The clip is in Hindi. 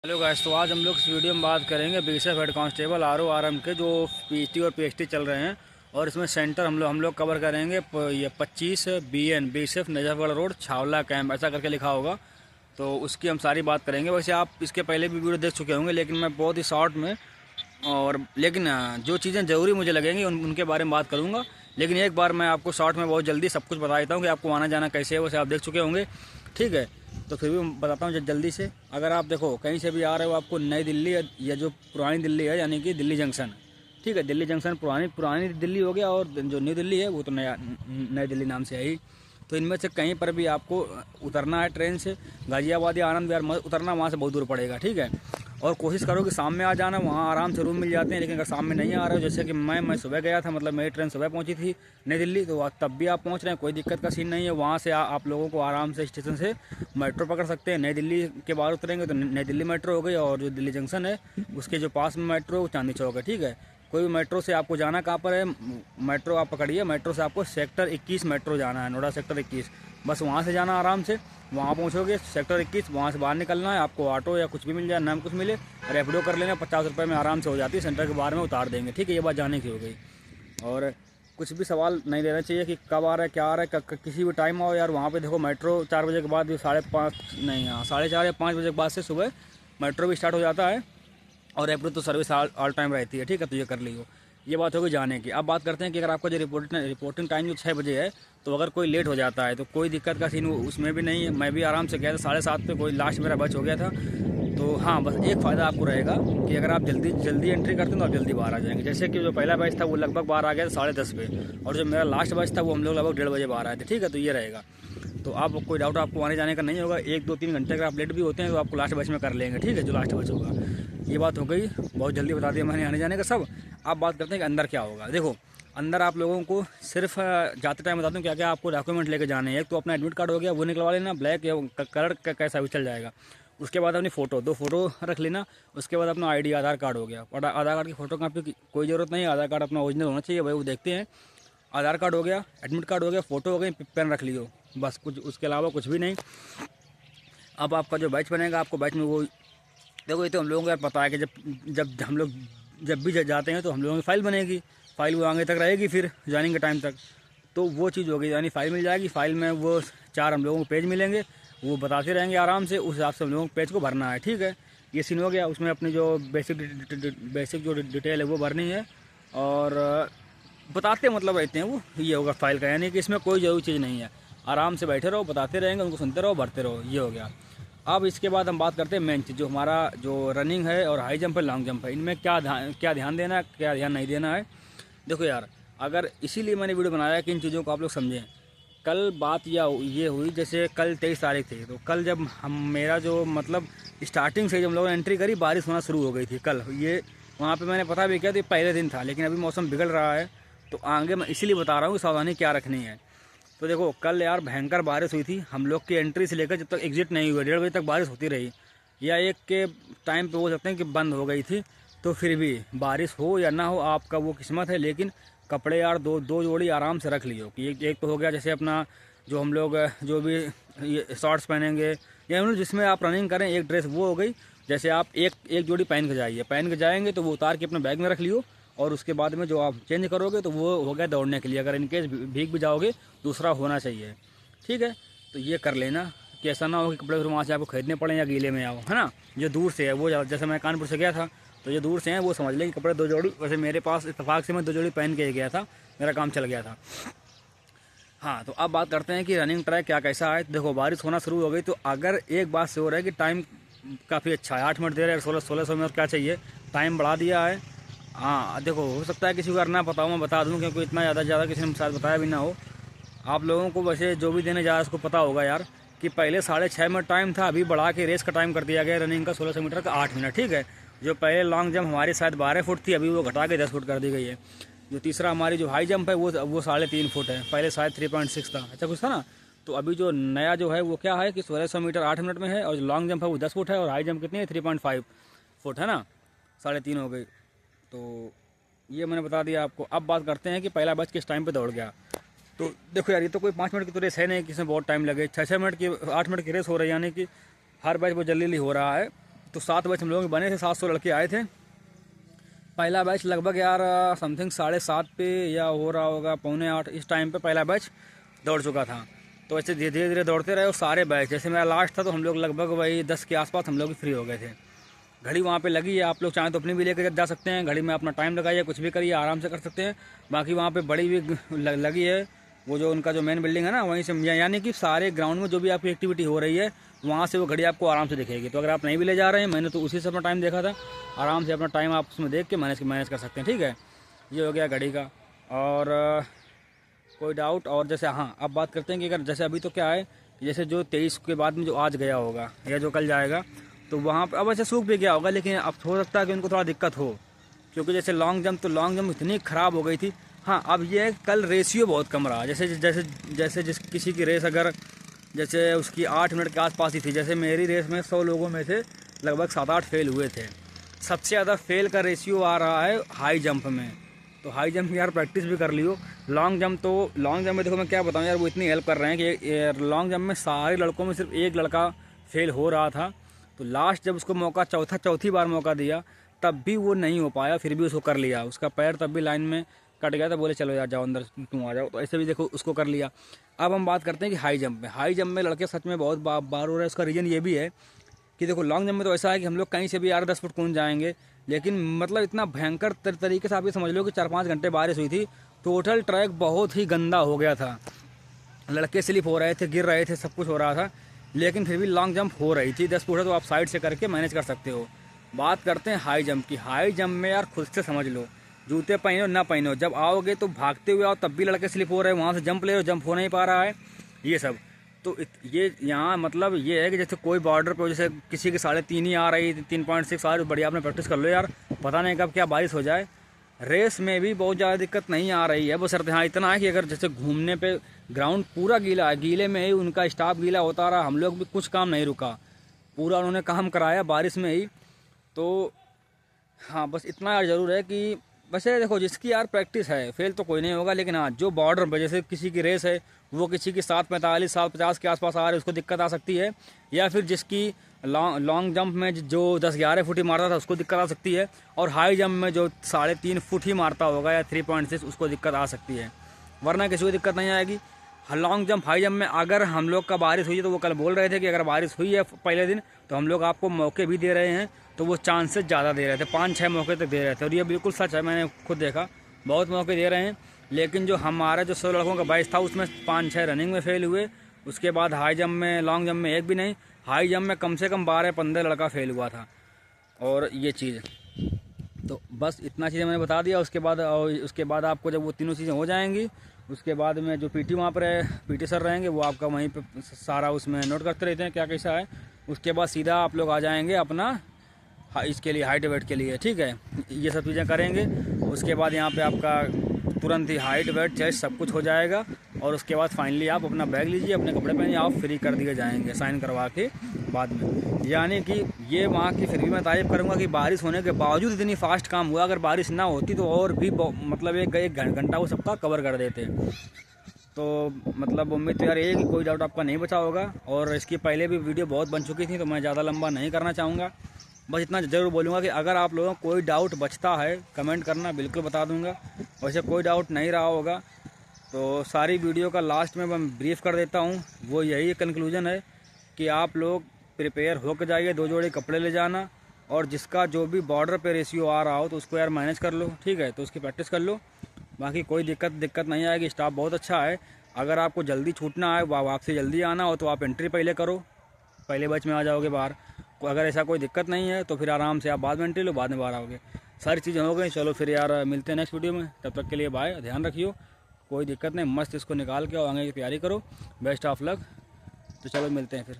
हेलो गाइस, तो आज हम लोग इस वीडियो में बात करेंगे BSF head constable RO RM के जो पीटी और पीएचटी चल रहे हैं। और इसमें सेंटर हम लोग कवर करेंगे ये 25 BN BSF Najafgarh road Chhawla camp ऐसा करके लिखा होगा। तो उसकी हम सारी बात करेंगे। वैसे आप इसके पहले भी वीडियो देख चुके होंगे, लेकिन मैं बहुत ही शॉर्ट में लेकिन जो चीज़ें ज़रूरी मुझे लगेंगी उनके बारे में बात करूँगा। लेकिन एक बार मैं आपको शॉर्ट में बहुत जल्दी सब कुछ बता देता हूँ कि आपको आना जाना कैसे है। वैसे आप देख चुके होंगे, ठीक है। तो फिर भी बताता हूँ जल्दी से। अगर आप देखो कहीं से भी आ रहे हो, आपको नई दिल्ली या जो पुरानी दिल्ली है यानी कि दिल्ली जंक्शन, ठीक है, दिल्ली जंक्शन पुरानी दिल्ली हो गया, और जो न्यू दिल्ली है वो तो नई दिल्ली नाम से है ही। तो इनमें से कहीं पर भी आपको उतरना है ट्रेन से, गाजियाबाद या आनंद विहार उतरना, वहाँ से बहुत दूर पड़ेगा, ठीक है। और कोशिश करो कि शाम में आ जाना, वहाँ आराम से रूम मिल जाते हैं। लेकिन अगर शाम में नहीं आ रहे हो, जैसे कि मैं सुबह गया था, मतलब मेरी ट्रेन सुबह पहुँची थी नई दिल्ली, तो तब भी आप पहुँच रहे हैं, कोई दिक्कत का सीन नहीं है। वहाँ से आप लोगों को आराम से स्टेशन से मेट्रो पकड़ सकते हैं। नई दिल्ली के बाहर उतरेंगे तो नई दिल्ली मेट्रो हो गई, और जो दिल्ली जंक्शन है उसके जो पास में मेट्रो वो चांदनी चौक है, ठीक है। कोई भी मेट्रो से आपको जाना कहाँ पर है, मेट्रो आप पकड़िए। मेट्रो से आपको सेक्टर 21 मेट्रो जाना है, नोएडा सेक्टर 21। बस वहाँ से जाना आराम से, वहाँ पहुँचोगे सेक्टर 21, वहाँ से बाहर निकलना है। आपको ऑटो या कुछ भी मिल जाए, नाम कुछ मिले, रैपिडो कर लेना, 50 रुपये में आराम से हो जाती है। सेंटर के बाहर में उतार देंगे, ठीक है। ये बात जाने की हो गई। और कुछ भी सवाल नहीं लेना चाहिए कि कब आ रहा है क्या आ रहा है, किसी भी टाइम आओ यार। वहाँ पे देखो मेट्रो 4 बजे के बाद, 5:30 नहीं, हाँ 4:30 या 5 बजे के बाद से सुबह मेट्रो भी स्टार्ट हो जाता है। और रैपिडो तो सर्विस ऑल टाइम रहती है, ठीक है। तो ये कर लियो, ये बात होगी जाने की। अब बात करते हैं कि अगर आपका जो रिपोर्टिंग टाइम जो 6 बजे है, तो अगर कोई लेट हो जाता है तो कोई दिक्कत का सीन उसमें भी नहीं है। मैं भी आराम से गया था 7:30 पे, कोई लास्ट मेरा बच हो गया था। तो हाँ, बस एक फ़ायदा आपको रहेगा कि अगर आप जल्दी एंट्री करते हैं तो आप जल्दी बाहर आ जाएंगे। जैसे कि जो पहला बैच था वो लगभग बाहर आ गया था 10:30 पे, और जो मेरा लास्ट बैच था वो हम लोग लगभग 1:30 बजे बाहर आए थे, ठीक है। तो ये रहेगा। तो आप कोई डाउट आपको आने जाने का नहीं होगा। 1-2-3 घंटे अगर आप लेट भी होते हैं तो आपको लास्ट बैच में कर लेंगे, ठीक है, जो लास्ट बैच होगा। ये बात हो गई, बहुत जल्दी बता दिया मैंने आने जाने का सब। आप बात करते हैं कि अंदर क्या होगा। देखो अंदर आप लोगों को सिर्फ जाते टाइम बता दूं क्या क्या आपको डॉक्यूमेंट लेके जाने हैं। एक तो अपना एडमिट कार्ड हो गया, वो निकलवा लेना, ब्लैक या कलर का कैसा भी चल जाएगा। उसके बाद अपनी फ़ोटो, 2 फोटो रख लेना। उसके बाद अपना आईडी आधार कार्ड हो गया। और आधार कार्ड की फ़ोटो कापी की कोई ज़रूरत नहीं है, आधार कार्ड अपना ओरिजिनल होना चाहिए, भाई वो देखते हैं। आधार कार्ड हो गया, एडमिट कार्ड हो गया, फ़ोटो हो गई, पेन रख लियो, बस। कुछ उसके अलावा कुछ भी नहीं। अब आपका जो बैच बनेगा, आपको बैच में वो देखो, ये तो हम लोगों को यार पता है कि जब हम लोग जब भी जाते हैं तो हम लोगों की फ़ाइल बनेगी, फ़ाइल वो आगे तक रहेगी फिर ज्वाइनिंग के टाइम तक। तो वो चीज़ होगी, यानी फ़ाइल मिल जाएगी। फ़ाइल में वो 4 हम लोगों को पेज मिलेंगे, वो बताते रहेंगे आराम से, उस हिसाब से हम लोगों को पेज को भरना है, ठीक है। ये सीन हो गया। उसमें अपनी जो बेसिक जो डिटेल है वो भरनी है, और बताते मतलब रहते हैं वो। ये होगा फ़ाइल का, यानी कि इसमें कोई ज़रूरी चीज़ नहीं है। आराम से बैठे रहो, बताते रहेंगे, उनको सुनते रहो, भरते रहो, ये हो गया। अब इसके बाद हम बात करते हैं मेन चीज़, जो हमारा जो रनिंग है और हाई जंप है, लॉन्ग जंप है, इनमें क्या ध्यान देना है, क्या ध्यान नहीं देना है। देखो यार, अगर इसीलिए मैंने वीडियो बनाया कि इन चीज़ों को आप लोग समझें। कल बात ये हुई, जैसे कल 23 तारीख थी, तो कल जब मेरा जो मतलब स्टार्टिंग से जब हम लोगों ने एंट्री करी, बारिश होना शुरू हो गई थी कल। ये वहाँ पे मैंने पता भी किया, तो पहले दिन था, लेकिन अभी मौसम बिगड़ रहा है। तो आगे मैं इसीलिए बता रहा हूँ कि सावधानी क्या रखनी है। तो देखो कल यार भयंकर बारिश हुई थी। हम लोग की एंट्री से लेकर जब तक एग्जिट नहीं हुआ, 1:30 बजे तक बारिश होती रही, या 1 के टाइम पे बोल सकते हैं कि बंद हो गई थी। तो फिर भी बारिश हो या ना हो, आपका वो किस्मत है। लेकिन कपड़े यार दो जोड़ी आराम से रख लियो कि एक तो हो गया, जैसे अपना जो हम लोग जो भी ये शॉर्ट्स पहनेंगे, या मतलब जिसमें आप रनिंग करें, एक ड्रेस वो हो गई। जैसे आप एक जोड़ी पहन के जाइए, पहन के जाएंगे तो वो उतार के अपने बैग में रख लियो। और उसके बाद में जो आप चेंज करोगे तो वो हो गया दौड़ने के लिए। अगर इनकेस भीग भी जाओगे, दूसरा होना चाहिए, ठीक है। तो ये कर लेना कि ऐसा ना हो कि कपड़े फिर वहाँ से आपको खरीदने पड़े या गीले में आओ, है ना। जो दूर से है वो, जैसे मैं कानपुर से गया था, तो जो दूर से हैं वो समझ लें कि कपड़े 2 जोड़ी। वैसे मेरे पास इत्तेफाक से मैं 2 जोड़ी पहन के गया था, मेरा काम चल गया था। हाँ, तो अब बात करते हैं कि रनिंग ट्रैक क्या कैसा है। देखो बारिश होना शुरू हो गई, तो अगर एक बात से हो रहा है कि टाइम काफ़ी अच्छा है, 8 मिनट दे रहे हैं, 1600 में, और क्या चाहिए, टाइम बढ़ा दिया है। हाँ देखो, हो सकता है किसी को अगर ना पता हो, मैं बता दूं, क्योंकि इतना ज़्यादा किसी ने शायद बताया भी ना हो। आप लोगों को वैसे जो भी देने जा रहा है उसको पता होगा यार, कि पहले 6:30 मिनट टाइम था, अभी बढ़ा के रेस का टाइम कर दिया गया रनिंग का 1600 मीटर का 8 मिनट, ठीक है। जो पहले लॉन्ग जंप हमारी शायद 12 फुट थी, अभी वो घटा के 10 फुट कर दी गई है। जो तीसरा हमारी जो हाई जंप है वो 3.5 फुट है, पहले शायद 3.6 था, अच्छा कुछ था ना। तो अभी जो नया जो है वो क्या है कि 1600 मीटर 8 मिनट में है, और जो लॉन्ग जंप है वो 10 फुट है, और हाई जंप कितनी है, 3.5 फुट है ना, 3.5 हो गई। तो ये मैंने बता दिया आपको। अब बात करते हैं कि पहला बैच किस टाइम पे दौड़ गया। तो देखो यार, ये तो कोई 5 मिनट की तो रेस है नहीं कि इसमें बहुत टाइम लगे। 6-6 मिनट की, 8 मिनट की रेस हो रही है, यानी कि हर बैच वो जल्दी हो रहा है। तो 7 बैच हम लोग बने थे, 700 लड़के आए थे। पहला बैच लगभग यार समथिंग 7:30 पे या हो रहा होगा 7:45 इस टाइम पे पहला बैच दौड़ चुका था। तो ऐसे धीरे धीरे दौड़ते रहे और सारे बैच, जैसे मेरा लास्ट था तो हम लोग लगभग वही 10 के आसपास हम लोग फ्री हो गए थे। घड़ी वहाँ पे लगी है, आप लोग चाहें तो अपनी भी लेकर जा सकते हैं, घड़ी में अपना टाइम लगाइए, कुछ भी करिए, आराम से कर सकते हैं। बाकी वहाँ पे बड़ी भी लगी है, वो जो उनका जो मेन बिल्डिंग है ना, वहीं से, यानी कि सारे ग्राउंड में जो भी आपकी एक्टिविटी हो रही है वहाँ से वो घड़ी आपको आराम से दिखेगी। तो अगर आप नहीं भी ले जा रहे हैं, मैंने तो उसी से अपना टाइम देखा था, आराम से अपना टाइम आप उसमें देख के मैनेज कर सकते हैं। ठीक है, ये हो गया घड़ी का। और कोई डाउट? और जैसे हाँ, अब बात करते हैं कि अगर जैसे अभी तो क्या है, जैसे जो 23 के बाद में जो आज गया होगा या जो कल जाएगा, तो वहाँ पर अब ऐसे सूख भी गया होगा, लेकिन अब हो सकता है कि उनको थोड़ा दिक्कत हो, क्योंकि जैसे लॉन्ग जंप इतनी ख़राब हो गई थी। हाँ, अब ये कल रेशियो बहुत कम रहा, जैसे जिस किसी की रेस अगर जैसे उसकी 8 मिनट के आसपास ही थी, जैसे मेरी रेस में 100 लोगों में से लगभग 7-8 फेल हुए थे। सबसे ज़्यादा फेल का रेशियो आ रहा है हाई जंप में। तो हाई जंप में यार प्रैक्टिस भी कर लियो। लॉन्ग जंप में देखो मैं क्या बताऊँ यार, वो इतनी हेल्प कर रहे हैं कि लॉन्ग जंप में सारे लड़कों में सिर्फ एक लड़का फेल हो रहा था। तो लास्ट जब उसको मौका चौथी बार मौका दिया, तब भी वो नहीं हो पाया, फिर भी उसको कर लिया। उसका पैर तब भी लाइन में कट गया था, बोले चलो यार जाओ अंदर, तुम आ जाओ। तो ऐसे भी देखो उसको कर लिया। अब हम बात करते हैं कि हाई जंप में लड़के सच में बहुत बार हो रहा है। उसका रीज़न ये भी है कि देखो लॉन्ग जंप में तो ऐसा है कि हम लोग कहीं से भी 8-10 फुट कूद जाएंगे, लेकिन मतलब इतना भयंकर तरीके से आप ये समझ लो कि 4-5 घंटे बारिश हुई थी। टोटल ट्रैक बहुत ही गंदा हो गया था, लड़के स्लिप हो रहे थे, गिर रहे थे, सब कुछ हो रहा था, लेकिन फिर भी लॉन्ग जंप हो रही थी। 10 फुट है तो आप साइड से करके मैनेज कर सकते हो। बात करते हैं हाई जंप की। हाई जंप में यार खुद से समझ लो, जूते पहनो ना पहनो, जब आओगे तो भागते हुए आओ, तब भी लड़के स्लिप हो रहे हैं, वहाँ से जंप ले रहे हो, जंप हो नहीं पा रहा है, ये सब। तो ये यहाँ मतलब ये है कि जैसे कोई बॉर्डर पे जैसे किसी की 3.5 ही आ रही, 3.6 आ रही, बढ़िया आपने प्रैक्टिस कर लो यार, पता नहीं कब क्या बारिश हो जाए। रेस में भी बहुत ज़्यादा दिक्कत नहीं आ रही है, बस हाँ इतना है कि अगर जैसे घूमने पे ग्राउंड पूरा गीला है, गीले में ही उनका स्टाफ गीला होता रहा, हम लोग भी कुछ काम नहीं रुका, पूरा उन्होंने काम कराया बारिश में ही। तो हाँ बस इतना यार ज़रूर है कि वैसे देखो जिसकी यार प्रैक्टिस है फेल तो कोई नहीं होगा, लेकिन हाँ जो बॉर्डर पर जैसे किसी की रेस है वो किसी की 7:45 7:50 के आसपास आ रही है, उसको दिक्कत आ सकती है। या फिर जिसकी लॉन्ग जंप में जो 10-11 फुट ही मारता था उसको दिक्कत आ सकती है, और हाई जंप में जो 3.5 फुट ही मारता होगा या 3.6 उसको दिक्कत आ सकती है, वरना किसी को दिक्कत नहीं आएगी। लॉन्ग जंप हाई जंप में अगर हम लोग का बारिश हुई है, तो वो कल बोल रहे थे कि अगर बारिश हुई है पहले दिन तो हम लोग आपको मौके भी दे रहे हैं, तो वो चांसेस ज़्यादा दे रहे थे, 5-6 मौके तक दे रहे थे, और ये बिल्कुल सच है, मैंने खुद देखा, बहुत मौके दे रहे हैं। लेकिन जो हमारा जो 100 लड़कों का बैच था उसमें 5-6 रनिंग में फेल हुए, उसके बाद हाई जंप में, लॉन्ग जंप में एक भी नहीं, हाई जंप में कम से कम 12-15 लड़का फेल हुआ था। और ये चीज़ तो बस इतना चीज़ें मैंने बता दिया। उसके बाद आपको जब वो तीनों चीज़ें हो जाएंगी, उसके बाद में जो पीटी वहाँ पर है, पीटी सर रहेंगे, वो आपका वहीं पे सारा उसमें नोट करते रहते हैं क्या कैसा है। उसके बाद सीधा आप लोग आ जाएंगे अपना इसके लिए हाइट वेट के लिए, ठीक है, ये सब चीज़ें करेंगे। उसके बाद यहाँ पे आपका तुरंत ही हाइट वेट चेस्ट सब कुछ हो जाएगा, और उसके बाद फाइनली आप अपना बैग लीजिए, अपने कपड़े पहनिए, आप फ्री कर दिए जाएंगे साइन करवा के बाद में। यानी कि ये वहाँ की फिर भी मैं तारीफ़ करूँगा कि बारिश होने के बावजूद इतनी फास्ट काम हुआ। अगर बारिश ना होती तो और भी मतलब एक घंटा वो सबका कवर कर देते। तो मतलब उम्मीद तो यार ये कि कोई डाउट आपका नहीं बचा होगा, और इसकी पहले भी वीडियो बहुत बन चुकी थी, तो मैं ज़्यादा लंबा नहीं करना चाहूँगा। बस इतना ज़रूर बोलूँगा कि अगर आप लोगों को कोई डाउट बचता है कमेंट करना, बिल्कुल बता दूँगा। वैसे कोई डाउट नहीं रहा होगा तो सारी वीडियो का लास्ट में मैं ब्रीफ कर देता हूँ। वो यही कंक्लूजन है कि आप लोग प्रिपेयर होकर जाइए, 2 जोड़ी कपड़े ले जाना, और जिसका जो भी बॉर्डर पे रेशियो आ रहा हो तो उसको यार मैनेज कर लो, ठीक है, तो उसकी प्रैक्टिस कर लो। बाकी कोई दिक्कत नहीं आएगी, स्टाफ बहुत अच्छा है। अगर आपको जल्दी छूटना है, वापसी जल्दी आना हो, तो आप एंट्री पहले करो, पहले बैच में आ जाओगे बाहर। अगर ऐसा कोई दिक्कत नहीं है तो फिर आराम से आप बाद में एंट्री लो, बाद में बाहर आओगे। सारी चीज़ें हो गई। चलो फिर यार मिलते हैं नेक्स्ट वीडियो में, तब तक के लिए बाय, ध्यान रखियो, कोई दिक्कत नहीं, मस्त इसको निकाल के और आगे की तैयारी करो। Best of luck. तो चलो मिलते हैं फिर।